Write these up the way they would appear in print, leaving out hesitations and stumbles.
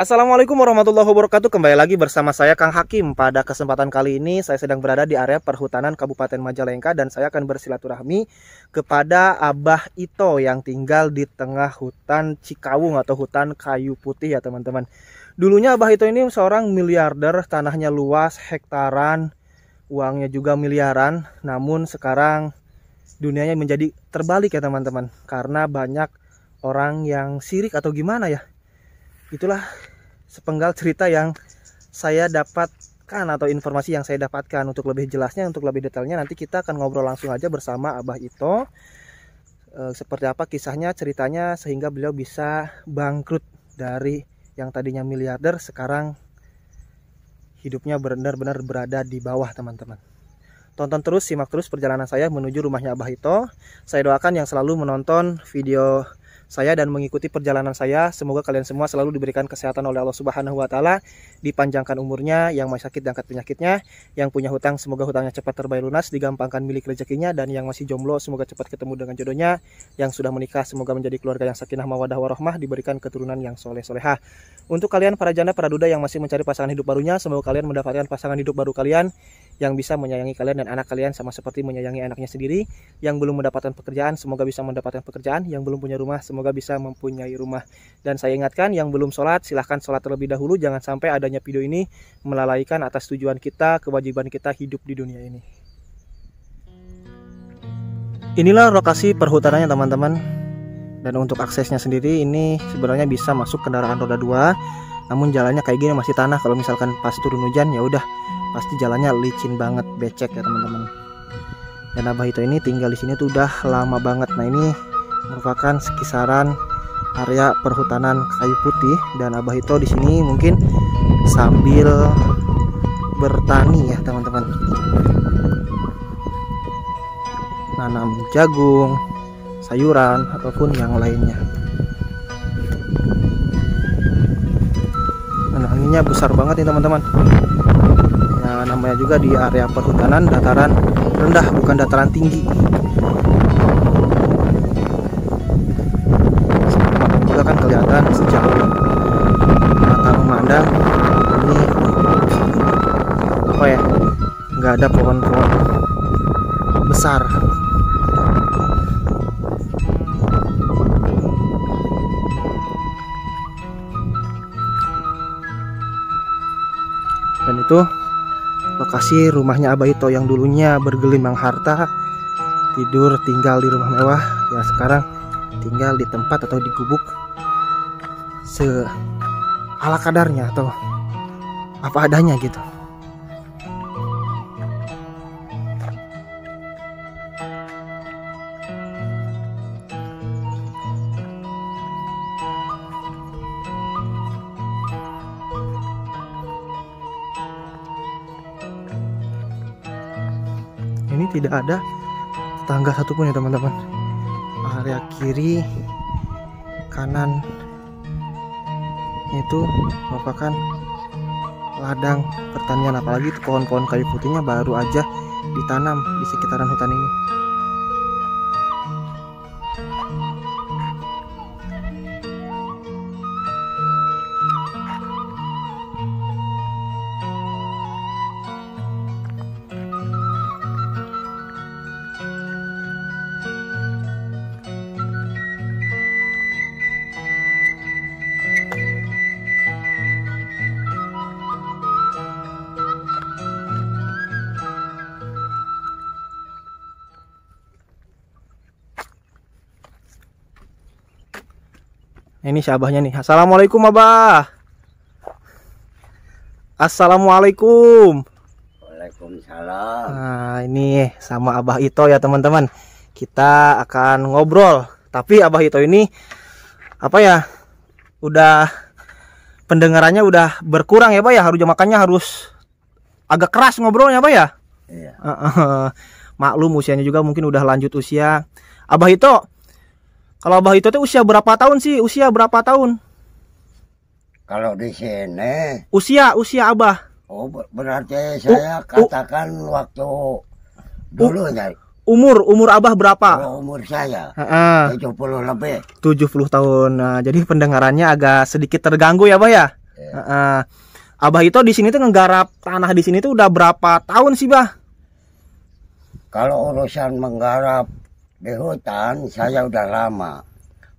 Assalamualaikum warahmatullahi wabarakatuh. Kembali lagi bersama saya Kang Hakim. Pada kesempatan kali ini saya sedang berada di area perhutanan Kabupaten Majalengka dan saya akan bersilaturahmi kepada Abah Ito yang tinggal di tengah hutan Cikawung atau hutan kayu putih ya teman-teman. Dulunya Abah Ito ini seorang miliarder, tanahnya luas, hektaran, uangnya juga miliaran. Namun sekarang dunianya menjadi terbalik ya teman-teman, karena banyak orang yang sirik atau gimana ya. Itulah sepenggal cerita yang saya dapatkan atau informasi yang saya dapatkan. Untuk lebih jelasnya, untuk lebih detailnya nanti kita akan ngobrol langsung aja bersama Abah Ito. Seperti apa kisahnya, ceritanya sehingga beliau bisa bangkrut dari yang tadinya miliarder, sekarang hidupnya benar-benar berada di bawah teman-teman. Tonton terus, simak terus perjalanan saya menuju rumahnya Abah Ito. Saya doakan yang selalu menonton video saya dan mengikuti perjalanan saya, semoga kalian semua selalu diberikan kesehatan oleh Allah Subhanahu wa Ta'ala, dipanjangkan umurnya, yang masih sakit diangkat penyakitnya, yang punya hutang semoga hutangnya cepat terbayar lunas, digampangkan milik rezekinya, dan yang masih jomblo semoga cepat ketemu dengan jodohnya, yang sudah menikah semoga menjadi keluarga yang sakinah mawaddah warahmah, diberikan keturunan yang soleh-solehah. Untuk kalian para janda, para duda yang masih mencari pasangan hidup barunya, semoga kalian mendapatkan pasangan hidup baru kalian yang bisa menyayangi kalian dan anak kalian sama seperti menyayangi anaknya sendiri. Yang belum mendapatkan pekerjaan semoga bisa mendapatkan pekerjaan, yang belum punya rumah semoga bisa mempunyai rumah. Dan saya ingatkan yang belum sholat silahkan sholat terlebih dahulu, jangan sampai adanya video ini melalaikan atas tujuan kita, kewajiban kita hidup di dunia ini. Inilah lokasi perhutanannya teman-teman, dan untuk aksesnya sendiri ini sebenarnya bisa masuk kendaraan roda 2, namun jalannya kayak gini masih tanah. Kalau misalkan pas turun hujan ya udah pasti jalannya licin banget, becek ya teman-teman. Dan Abah Ito ini tinggal di sini tuh udah lama banget. Nah ini merupakan kisaran area perhutanan kayu putih, dan Abah Ito di sini mungkin sambil bertani ya teman-teman, nanam jagung, sayuran ataupun yang lainnya. Nah, anginnya besar banget nih teman-teman. Ya, namanya juga di area perhutanan dataran rendah, bukan dataran tinggi. Juga kan kelihatan sejauh mata memandang ini apa ya, nggak ada pohon-pohon besar. Dan itu lokasi rumahnya Abah Ito yang dulunya bergelimang harta, tidur tinggal di rumah mewah, ya sekarang tinggal di tempat atau di gubuk ala kadarnya atau apa adanya gitu. Ini tidak ada tetangga satupun ya teman-teman. Area kiri kanan itu merupakan ladang pertanian, apalagi itu pohon-pohon kayu putihnya baru aja ditanam di sekitaran hutan ini. Ini si abahnya nih. Assalamualaikum Abah. Assalamualaikum. Waalaikumsalam. Nah ini sama Abah Ito ya teman-teman. Kita akan ngobrol. Tapi Abah Ito ini apa ya, udah pendengarannya udah berkurang ya Pak ya. Makanya harus agak keras ngobrolnya Pak ya. Iya. Maklum usianya juga mungkin udah lanjut usia. Abah Ito, kalau Abah Ito tuh usia berapa tahun sih? Usia berapa tahun? Kalau di sini, Usia Abah. oh berarti saya katakan waktu dulu ya. Umur Abah berapa? Umur saya 70 lebih. 70 tahun. Nah, jadi pendengarannya agak sedikit terganggu ya, Bah ya? Abah itu di sini tuh nggarap tanah di sini tuh udah berapa tahun sih, Bah? Kalau urusan menggarap di hutan saya udah lama.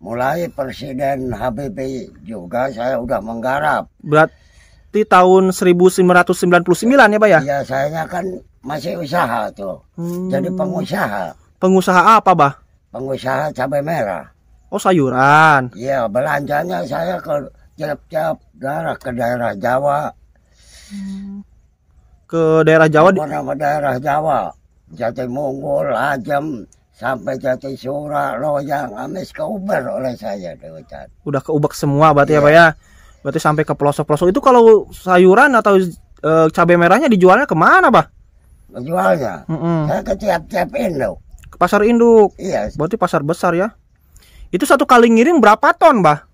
Mulai Presiden Habibie juga saya udah menggarap. Berarti tahun 1999 ya, Bah ya? Iya, saya kan masih usaha tuh. Jadi pengusaha. Pengusaha apa, Bah? Pengusaha cabai merah. Oh, sayuran. Iya, belanjanya saya ke tiap-tiap daerah, ke daerah Jawa. Ke daerah Jawa. Nama daerah Jawa. Jatimunggur, Lajem, sampai Jatisura, Loyang, amis keuber oleh saya di hutan. Udah keubek semua berarti ya, Pak ya? Berarti sampai ke pelosok-pelosok. Itu kalau sayuran atau cabai merahnya dijualnya kemana, Pak? Jualnya? Saya ke tiap-tiap induk. Ke pasar induk? Iya. Berarti pasar besar ya? Itu satu kali ngirim berapa ton, Pak?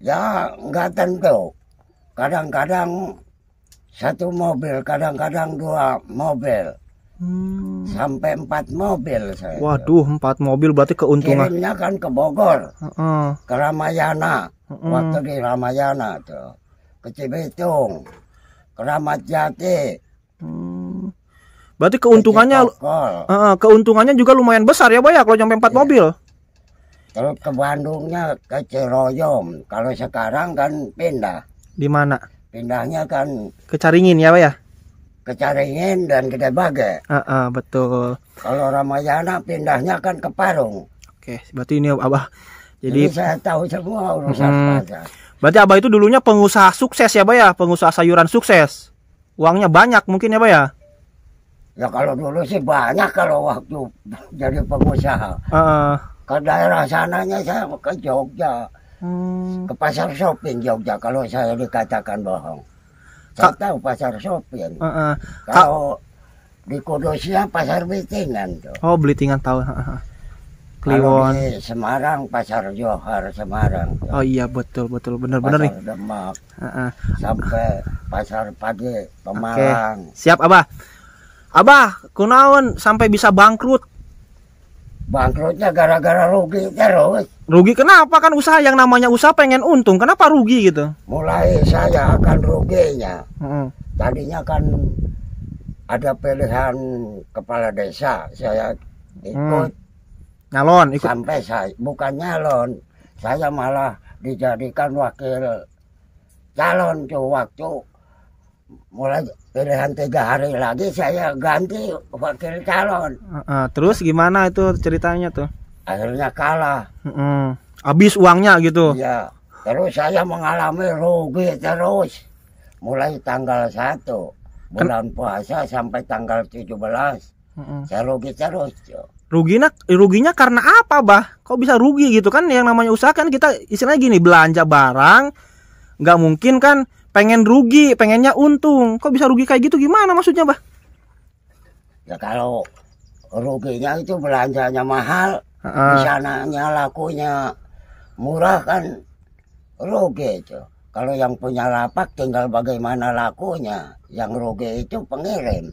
Ya, nggak tentu. Kadang-kadang satu mobil, kadang-kadang 2 mobil. Sampai 4 mobil saya. Waduh, 4 mobil berarti keuntungan. Kirimnya kan ke Bogor, ke Ramayana, waktu di Ramayana tuh, ke Cibitung, ke Ramat Jati. Berarti keuntungannya, keuntungannya juga lumayan besar ya, Bay, kalau sampai 4 mobil. Terus ke Bandungnya ke Ciroyom. Kalau sekarang kan pindah. Di mana? Pindahnya kan ke Caringin ya, Bay ya? Ke Caringin dan Gede Bage. Betul. Kalau Ramayana pindahnya kan ke Parung. Oke, berarti ini Abah. Jadi saya tahu semua urusan pasar. Berarti Abah itu dulunya pengusaha sukses ya, Bay ya? Pengusaha sayuran sukses. Uangnya banyak mungkin ya, Bay ya? Ya kalau dulu sih banyak kalau waktu jadi pengusaha. Ke daerah sananya saya ke Jogja. Ke pasar shopping Jogja kalau saya dikatakan bohong. Saya tahu pasar shopping. Kalau di Kudusnya pasar Blitingan tuh. Oh, Blitingan tahu. Kliwon. Kalau di Semarang pasar Johar Semarang tuh. Oh iya, betul benar-benar nih. Pasar Demak. Sampai pasar Pagi Pemalang. Siap, Abah. Abah, kunaon sampai bisa bangkrut? Bangkrutnya gara-gara rugi terus. Rugi kenapa? Kan usaha, yang namanya usaha pengen untung. Kenapa rugi gitu? Mulai saya akan ruginya. Tadinya kan ada pilihan kepala desa. Saya ikut. Nyalon ikut. Sampai saya bukan nyalon. Saya malah dijadikan wakil calon tuh waktu. Mulai pilihan 3 hari lagi saya ganti wakil calon. Terus gimana itu ceritanya tuh? Akhirnya kalah. Habis uangnya gitu. Iya. Terus saya mengalami rugi terus. Mulai tanggal 1 bulan puasa sampai tanggal 17. Saya rugi terus. Ruginya karena apa, Bah? Kok bisa rugi gitu kan? Yang namanya usaha kan kita istilahnya gini, belanja barang nggak mungkin kan pengen rugi, pengennya untung. Kok bisa rugi kayak gitu, gimana maksudnya, Bah? Ya kalau ruginya itu belanjanya mahal, di sananya lakunya murah kan rugi itu. Kalau yang punya lapak tinggal bagaimana lakunya. Yang rugi itu pengirim.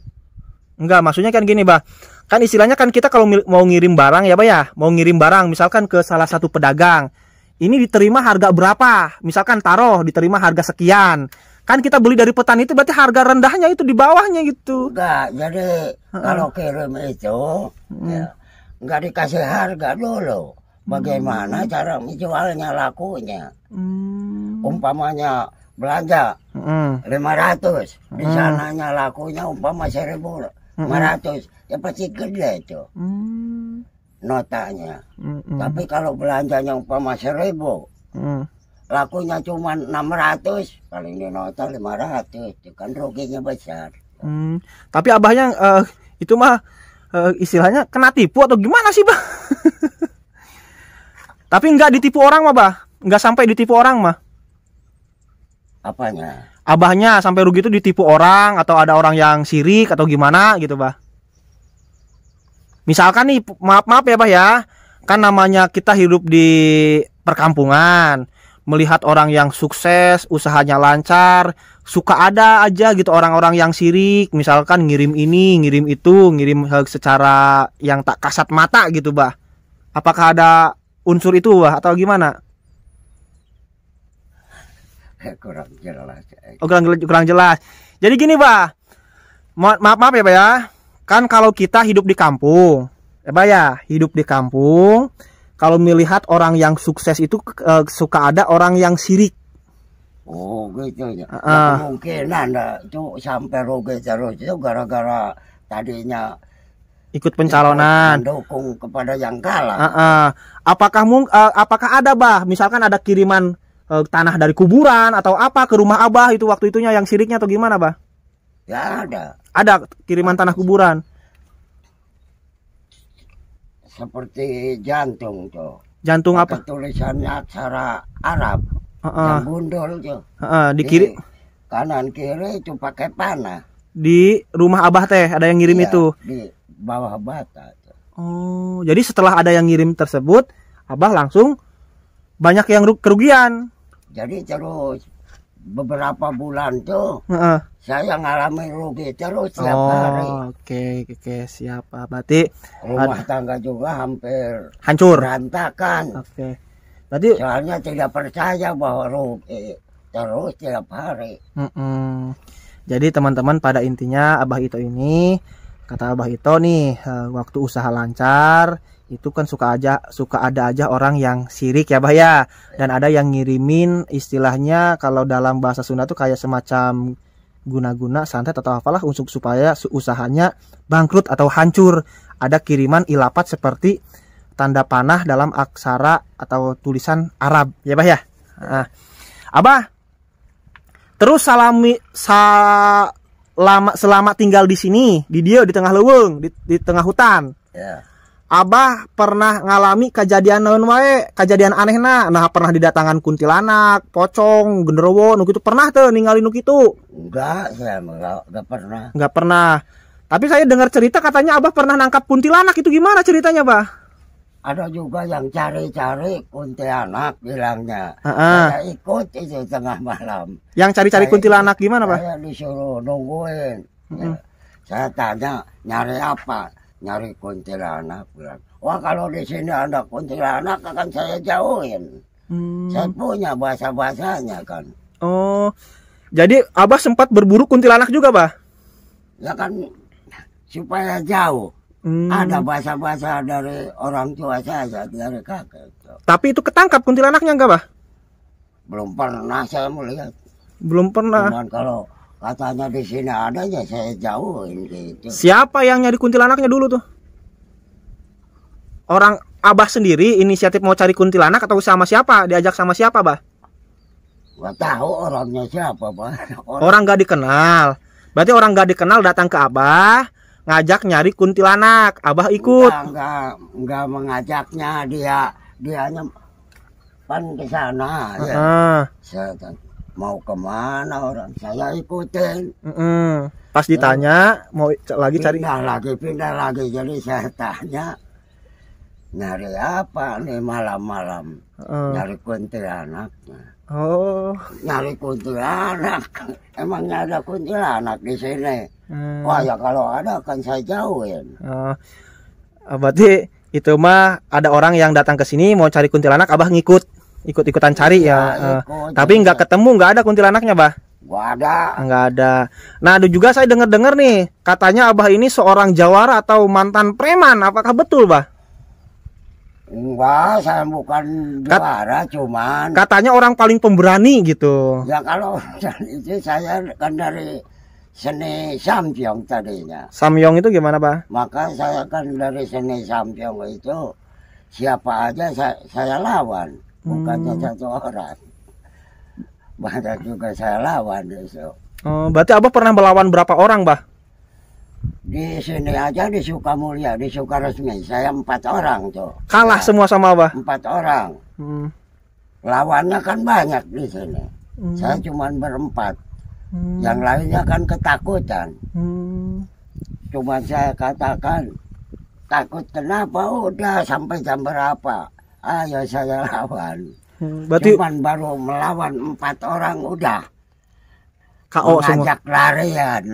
Enggak, maksudnya kan gini, Bah. Kan istilahnya kan kita kalau mau ngirim barang ya, Bah ya, mau ngirim barang misalkan ke salah satu pedagang. Ini diterima harga berapa? Misalkan taruh diterima harga sekian. Kan kita beli dari petani itu berarti harga rendahnya itu di bawahnya gitu. Enggak, jadi kalau kirim itu ya, enggak dikasih harga dulu. Bagaimana cara menjualnya lakunya. Umpamanya belanja 500, di sananya lakunya umpama 1.500, ya pasti gede itu. Notanya. Tapi kalau belanjanya umpama 1.000, lakunya cuma 600, paling di nota 500, itu kan ruginya besar. Tapi Abahnya itu mah istilahnya kena tipu atau gimana sih, Bah? Tapi nggak ditipu orang mah, Bah? Nggak sampai ditipu orang mah? Apanya? Abahnya sampai rugi itu ditipu orang atau ada orang yang sirik atau gimana gitu, Bah? Misalkan nih, maaf ya, Bah ya, kan namanya kita hidup di perkampungan, melihat orang yang sukses, usahanya lancar, suka ada aja gitu orang-orang yang sirik, misalkan ngirim ini, ngirim itu, ngirim secara yang tak kasat mata gitu, Bah. Apakah ada unsur itu, Bah, atau gimana? Kurang jelas. Oh, kurang jelas. Jadi gini, Bah. Maaf ya, Bah ya. Kan kalau kita hidup di kampung, ya, Bah ya, hidup di kampung, kalau melihat orang yang sukses itu suka ada orang yang sirik. Oh gitu ya. Kemungkinan itu sampai rugi terus itu gara-gara tadinya ikut pencalonan, mendukung kepada yang kalah. Apakah ada, Bah? Misalkan ada kiriman tanah dari kuburan atau apa ke rumah Abah itu waktu itunya yang siriknya atau gimana, Bah? Ya ada. Ada kiriman tanah kuburan. Seperti jantung tuh. Jantung apa? Tulisannya aksara Arab. Yang gundul tuh. Di kiri. Kanan kiri itu pakai panah. Di rumah Abah teh ada yang ngirim itu. Di bawah bata. Oh, jadi setelah ada yang ngirim tersebut, Abah langsung banyak yang kerugian. Jadi terus beberapa bulan tuh saya ngalami rugi terus setiap hari. Oke, siap. Berarti rumah tangga juga hampir hancur, berantakan. Berarti soalnya tidak percaya bahwa rugi terus setiap hari. Jadi teman-teman, pada intinya Abah Ito ini, kata Abah Ito nih, waktu usaha lancar itu kan suka ada aja orang yang sirik ya, Bah ya. Dan ada yang ngirimin, istilahnya kalau dalam bahasa Sunda tuh kayak semacam guna-guna santet atau apalah untuk supaya usahanya bangkrut atau hancur. Ada kiriman ilapat seperti tanda panah dalam aksara atau tulisan Arab ya, Bah ya. Abah terus selama tinggal di sini, di tengah leuweung, di tengah hutan. Abah pernah ngalami kejadian naon wae, kejadian anehna. Nah, pernah didatangan kuntilanak, pocong, genderuwo, nu kitu pernah teu ningali nu kitu? Enggak, saya enggak pernah. Enggak pernah. Tapi saya dengar cerita katanya Abah pernah nangkap kuntilanak, itu gimana ceritanya, Bah? Ada juga yang cari-cari kuntilanak bilangnya. Saya ikut itu tengah malam. Yang cari-cari kuntilanak gimana, Bah? Saya disuruh nungguin. Saya tanya, nyari apa? Nyari kuntilanak. Bilang, wah kalau di sini ada kuntilanak akan saya jauhin. Saya punya bahasa-bahasanya kan. Oh, jadi Abah sempat berburu kuntilanak juga, Bah? Ya kan supaya jauh. Ada bahasa-bahasa dari orang tua saya, dari kakek. Tapi itu ketangkap kuntilanaknya enggak, Bah? Belum pernah saya melihat. Belum pernah. Cuman kalau katanya di sini ada ya saya jauhin gitu. Siapa yang nyari kuntilanaknya dulu tuh? Orang Abah sendiri inisiatif mau cari kuntilanak atau sama siapa? Diajak sama siapa, Bah? Gak tahu orangnya siapa, Bah. Orang gak dikenal. Berarti orang gak dikenal datang ke Abah, ngajak nyari kuntilanak. Abah ikut. Enggak mengajaknya, dianya pan ke sana ya. Saya mau kemana orang, saya ikutin. Pas ditanya mau lagi cari, pindah lagi. Jadi saya tanya, nyari apa nih malam-malam? Nyari kuntilanaknya. Oh, nyari kuntilanak. Emangnya ada kuntilanak di sini? Wah ya kalau ada kan saya jauhin. Berarti itu mah ada orang yang datang ke sini mau cari kuntilanak, Abah ikut-ikutan cari ya. Tapi nggak ketemu, nggak ada kuntilanaknya, Bah? Nggak ada. Nah, ada juga saya dengar nih, katanya Abah ini seorang jawara atau mantan preman. Apakah betul, Bah? Enggak, saya bukan jawara, cuman katanya orang paling pemberani gitu. Ya kalau itu saya kan dari seni samyong tadinya. Samyong itu gimana, Bah? Maka saya kan dari seni samyong itu siapa aja saya lawan, bukannya satu orang. Banyak juga saya lawan itu. Berarti Abah pernah melawan berapa orang, Bah? Di sini aja di Sukamulya, di Sukaresmi, saya 4 orang tuh. Kalah semua sama Abah? 4 orang. Lawannya kan banyak di sini. Saya cuma berempat. Yang lainnya kan ketakutan. Cuma saya katakan, takut kenapa? Udah sampai jam berapa? Ayo saya lawan. Berarti cuman baru melawan 4 orang udah. Mengajak larian.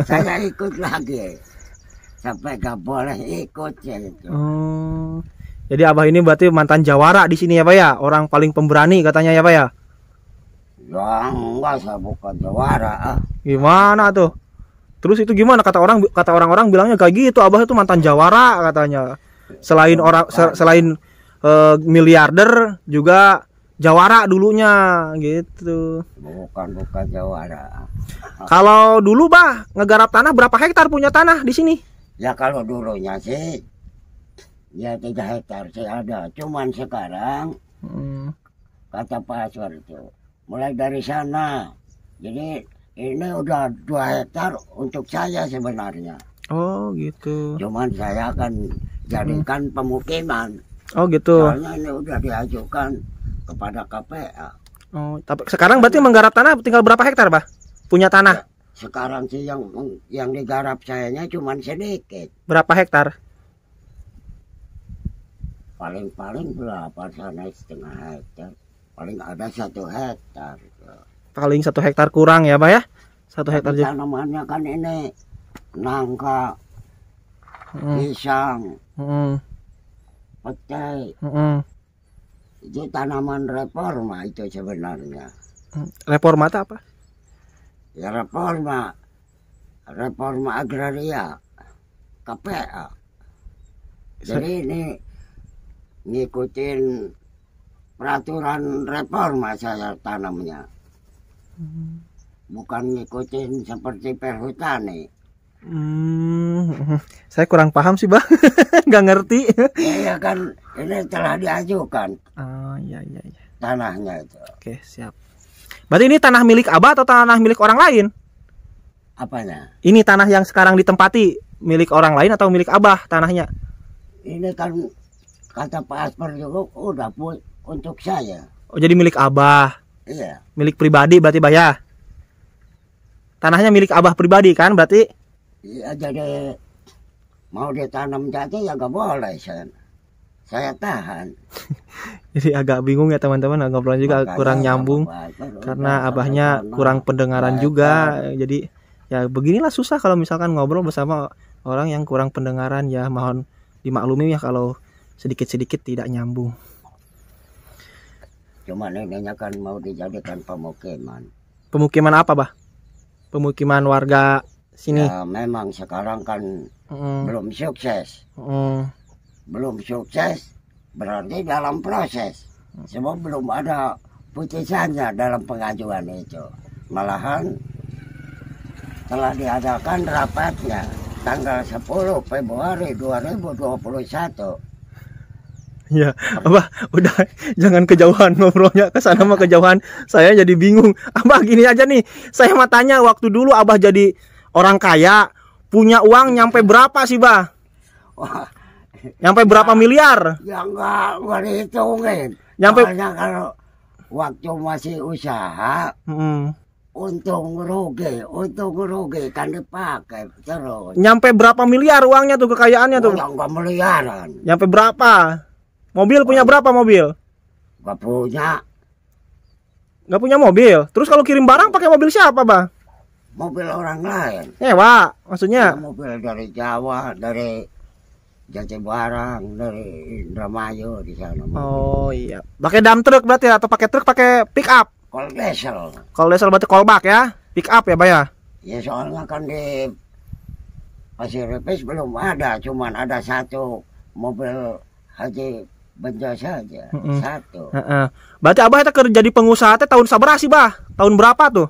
Saya ikut lagi. Sampai gak boleh ikut ya itu. Jadi Abah ini berarti mantan jawara di sini ya, Pak ya? Orang paling pemberani katanya ya, Pak ya? Ya enggak, saya bukan jawara. Gimana tuh? Terus itu gimana kata orang-orang bilangnya kayak gitu, Abah itu mantan jawara katanya. Selain miliarder juga jawara dulunya gitu. Bukan jawara. Kalau dulu Bah ngegarap tanah berapa hektar punya tanah di sini? Ya kalau dulunya sih ya 3 hektar sih ada. Cuman sekarang kata Pak Aswar itu mulai dari sana. Jadi ini udah 2 hektar untuk saya sebenarnya. Oh gitu. Cuman saya akan jadikan pemukiman. Oh gitu. Soalnya ini udah diajukan kepada KPA. Oh, tapi sekarang berarti menggarap tanah tinggal berapa hektar, Bah? Punya tanah? Ya, sekarang sih yang digarap sayanya cuman sedikit. Berapa hektar? Paling berapa sana, 1,5 hektar. Paling ada 1 hektar. Paling 1 hektar kurang ya, Bah ya? 1 hektar aja. Tanamannya kan ini nangka, pisang, petai. Itu tanaman reforma itu sebenarnya. Reforma itu apa? Ya reforma agraria, KPA. Jadi ini ngikutin peraturan reforma saya tanamnya. Bukan ngikutin seperti perhutani. Saya kurang paham sih, Bang. Nggak ngerti. Iya kan, ini telah diajukan. Oh iya. Tanahnya itu. Oke, siap. Berarti ini tanah milik Abah atau tanah milik orang lain? Apanya? Ini tanah yang sekarang ditempati milik orang lain atau milik Abah tanahnya? Ini kan kata Pak Asper juga udah untuk saya. Oh, jadi milik Abah. Iya. Milik pribadi berarti, Bah ya? Tanahnya milik Abah pribadi kan berarti? Iya, jadi mau ditanam jadi ya gak boleh saya tahan. Jadi agak bingung ya teman-teman, ngobrol juga makanya kurang nyambung karena Abahnya kurang pendengaran juga. Jadi ya beginilah susah kalau misalkan ngobrol bersama orang yang kurang pendengaran, ya mohon dimaklumi ya kalau sedikit-sedikit tidak nyambung. Cuman ini kan mau dijadikan pemukiman. Pemukiman apa, Bah? Pemukiman warga sini. Ya memang sekarang kan belum sukses. Belum sukses berarti dalam proses. Sebab belum ada putusannya dalam pengajuan itu. Malahan telah diadakan rapatnya tanggal 10 Februari 2021. Ya, Abah, udah jangan kejauhan ngobrolnya, ke sana mah kejauhan. Saya jadi bingung. Abah gini aja nih, saya mau tanya waktu dulu Abah jadi orang kaya, punya uang nyampe berapa sih, Bah? Wah, nyampe berapa miliar? Ya enggak dihitungin. Nyampe kalau waktu masih usaha, untung rugi kan dipakai terus. Nyampe berapa miliar uangnya tuh, kekayaannya tuh? Enggak miliaran. Nyampe berapa? Mobil punya berapa mobil? Gak punya. Gak punya mobil. Terus kalau kirim barang pakai mobil siapa, Bah? Mobil orang lain. Nyewa, maksudnya? Ya, mobil dari Jawa, dari Jatibarang, dari Indramayu di sana. Oh iya. Pakai dump truck berarti atau pakai truk, pakai pick up? Kalau diesel. Kalau diesel berarti callback ya? Pick up ya, Bah ya? Ya soalnya kan di Pasir Ris belum ada, cuman ada 1 mobil Haji Benjo saja, 1. Berarti Abah itu kerja di pengusaha teh tahun sabar sih, Bah? Tahun berapa tuh?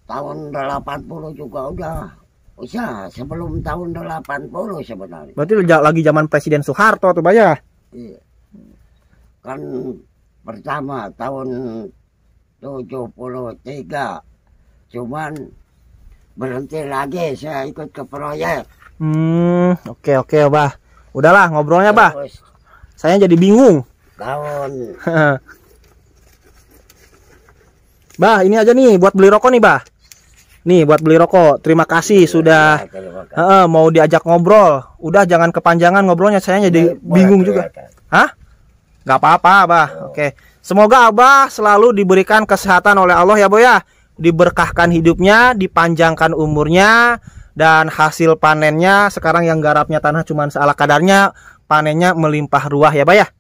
Tahun 80 juga udah usaha, sebelum tahun 80 sebenarnya. Berarti lagi zaman Presiden Soeharto tuh, Bah ya? Iya. Kan pertama tahun 73, cuman berhenti lagi, saya ikut ke proyek. Oke, Bah. Udahlah ngobrolnya, Bah. Terus, saya jadi bingung. Tahun. Bah, ini aja nih buat beli rokok nih, Bah. Nih buat beli rokok. Terima kasih sudah mau diajak ngobrol. Udah jangan kepanjangan ngobrolnya, saya jadi bingung juga. Hah? Gak apa-apa, Bah. Oke. Semoga Abah selalu diberikan kesehatan oleh Allah ya, Boy ya. Diberkahkan hidupnya, dipanjangkan umurnya, dan hasil panennya sekarang yang garapnya tanah cuma seala kadarnya, panennya melimpah ruah ya, Bah ya.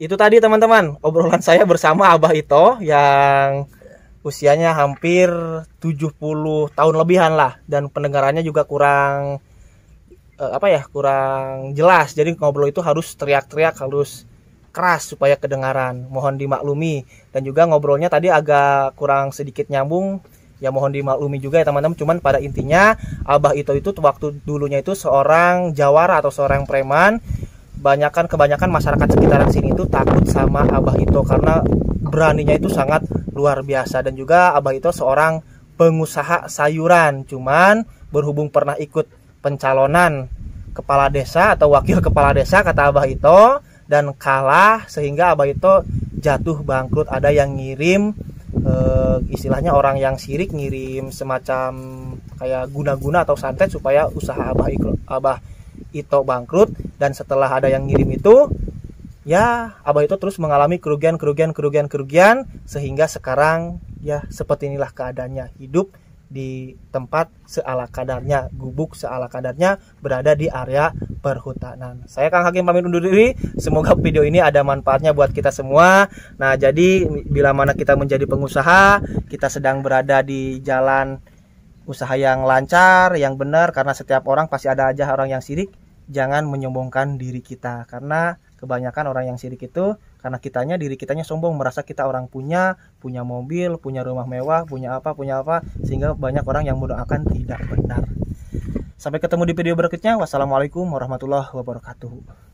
Itu tadi teman-teman obrolan saya bersama Abah Ito yang usianya hampir 70 tahun lebihan lah, dan pendengarannya juga kurang kurang jelas. Jadi ngobrol itu harus teriak-teriak, harus keras supaya kedengaran. Mohon dimaklumi. Dan juga ngobrolnya tadi agak kurang sedikit nyambung. Ya mohon dimaklumi juga ya teman-teman. Cuman pada intinya Abah Ito itu waktu dulunya itu seorang jawara atau seorang preman. Kebanyakan masyarakat sekitaran sini itu takut sama Abah Ito karena beraninya itu sangat luar biasa. Dan juga Abah Ito seorang pengusaha sayuran. Cuman berhubung pernah ikut pencalonan kepala desa atau wakil kepala desa kata Abah Ito, dan kalah sehingga Abah Ito jatuh bangkrut. Ada yang ngirim istilahnya orang yang sirik ngirim semacam kayak guna-guna atau santet supaya usaha Abah Ito bangkrut. Dan setelah ada yang ngirim itu, ya Abah Ito terus mengalami kerugian sehingga sekarang ya seperti inilah keadaannya, hidup di tempat seala kadarnya, gubuk seala kadarnya, berada di area perhutanan. Saya Kang Hakim pamit undur diri. Semoga video ini ada manfaatnya buat kita semua. Nah, jadi bila mana kita menjadi pengusaha, kita sedang berada di jalan usaha yang lancar, yang benar, karena setiap orang pasti ada aja orang yang sirik. Jangan menyombongkan diri kita, karena kebanyakan orang yang sirik itu karena diri kitanya sombong, merasa kita orang punya mobil, punya rumah mewah, punya apa, sehingga banyak orang yang mendoakan tidak benar. Sampai ketemu di video berikutnya. Wassalamualaikum warahmatullahi wabarakatuh.